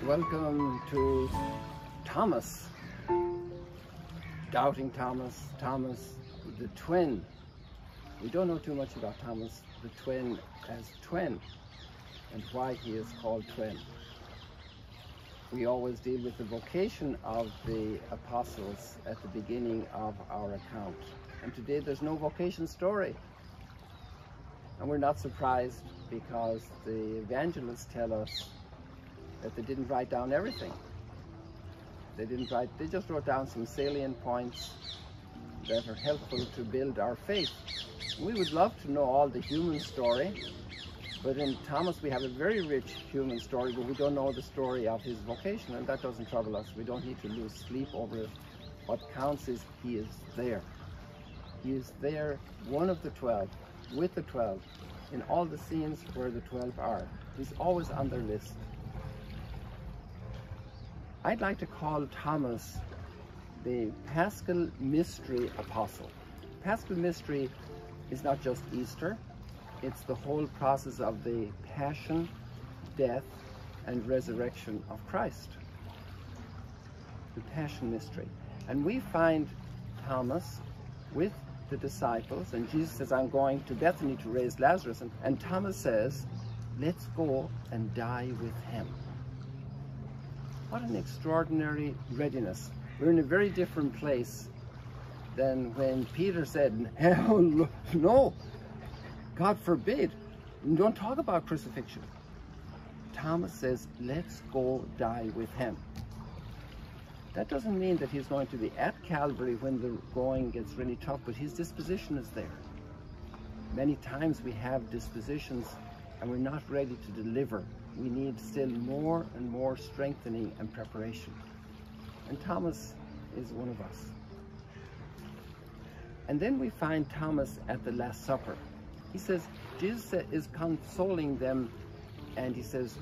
Welcome to Thomas, Doubting Thomas, Thomas the twin. We don't know too much about Thomas the twin as twin and why he is called twin. We always deal with the vocation of the apostles at the beginning of our account. And today there's no vocation story. And we're not surprised because the evangelists tell us that they didn't write down everything. They just wrote down some salient points that are helpful to build our faith. We would love to know all the human story, but in Thomas we have a very rich human story, but we don't know the story of his vocation, and that doesn't trouble us. We don't need to lose sleep over it. What counts is he is there. He is there, one of the 12, with the 12, in all the scenes where the 12 are. He's always on their list. I'd like to call Thomas the Paschal Mystery Apostle. Paschal Mystery is not just Easter, it's the whole process of the passion, death, and resurrection of Christ. The Passion Mystery. And we find Thomas with the disciples, and Jesus says, I'm going to Bethany to raise Lazarus, and Thomas says, let's go and die with him. What an extraordinary readiness. We're in a very different place than when Peter said, hell no, God forbid, don't talk about crucifixion. Thomas says, let's go die with him. That doesn't mean that he's going to be at Calvary when the going gets really tough, but his disposition is there. Many times we have dispositions and we're not ready to deliver. We need still more and more strengthening and preparation. And Thomas is one of us. And then we find Thomas at the Last Supper. He says, Jesus is consoling them, and he says,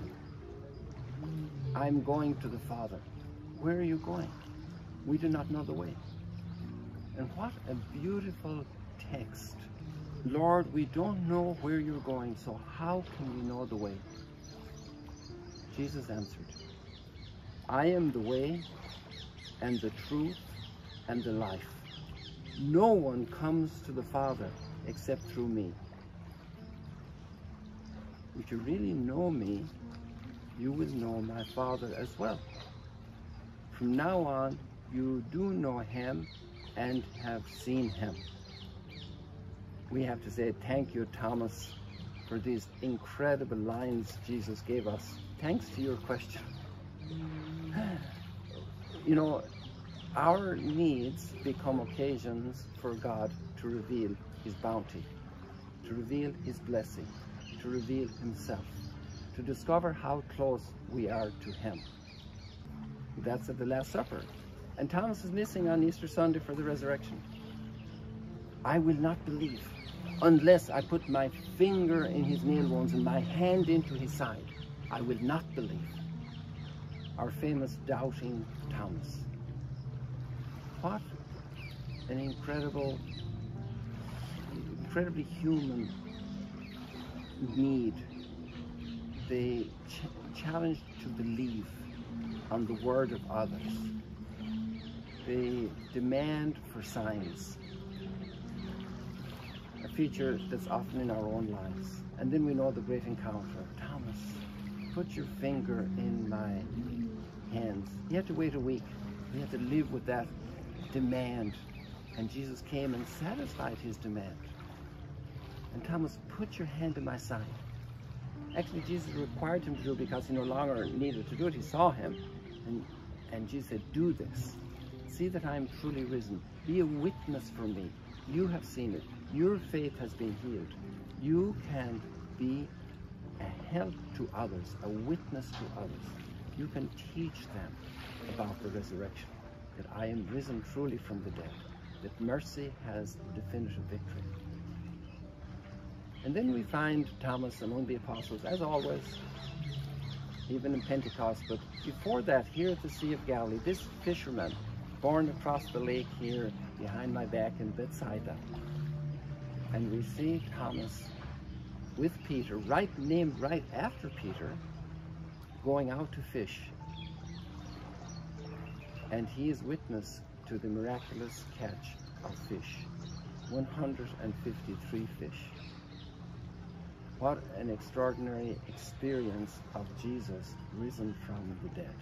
I'm going to the Father. Where are you going? We do not know the way. And what a beautiful text. Lord, we don't know where you're going, so how can we know the way? Jesus answered, I am the way and the truth and the life. No one comes to the Father except through me. If you really know me, you will know my Father as well. From now on, you do know him and have seen him. We have to say thank you, Thomas, for these incredible lines Jesus gave us. Thanks to your question. You know, our needs become occasions for God to reveal his bounty, to reveal his blessing, to reveal himself, to discover how close we are to him. That's at the Last Supper. And Thomas is missing on Easter Sunday for the resurrection. I will not believe unless I put my finger in his nail wounds and my hand into his side. I will not believe. Our famous doubting Thomas. What an incredibly human need. The challenge to believe on the word of others. The demand for signs. A feature that's often in our own lives. And then we know the great encounter. Thomas, put your finger in my hands. He had to wait a week. He had to live with that demand. And Jesus came and satisfied his demand. And Thomas, put your hand in my side. Actually, Jesus required him to do it because he no longer needed to do it. He saw him. And Jesus said, do this. See that I am truly risen. Be a witness for me. You have seen it. Your faith has been healed. You can be a help to others, a witness to others. You can teach them about the resurrection, that I am risen truly from the dead, that mercy has definitive victory. And then we find Thomas among the apostles, as always, even in Pentecost, but before that, here at the Sea of Galilee, this fisherman, born across the lake here behind my back in Bethsaida. And we see Thomas with Peter, named right after Peter, going out to fish. and he is witness to the miraculous catch of fish, 153 fish. What an extraordinary experience of Jesus risen from the dead.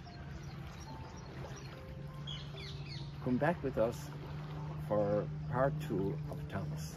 Come back with us for part 2 of Thomas.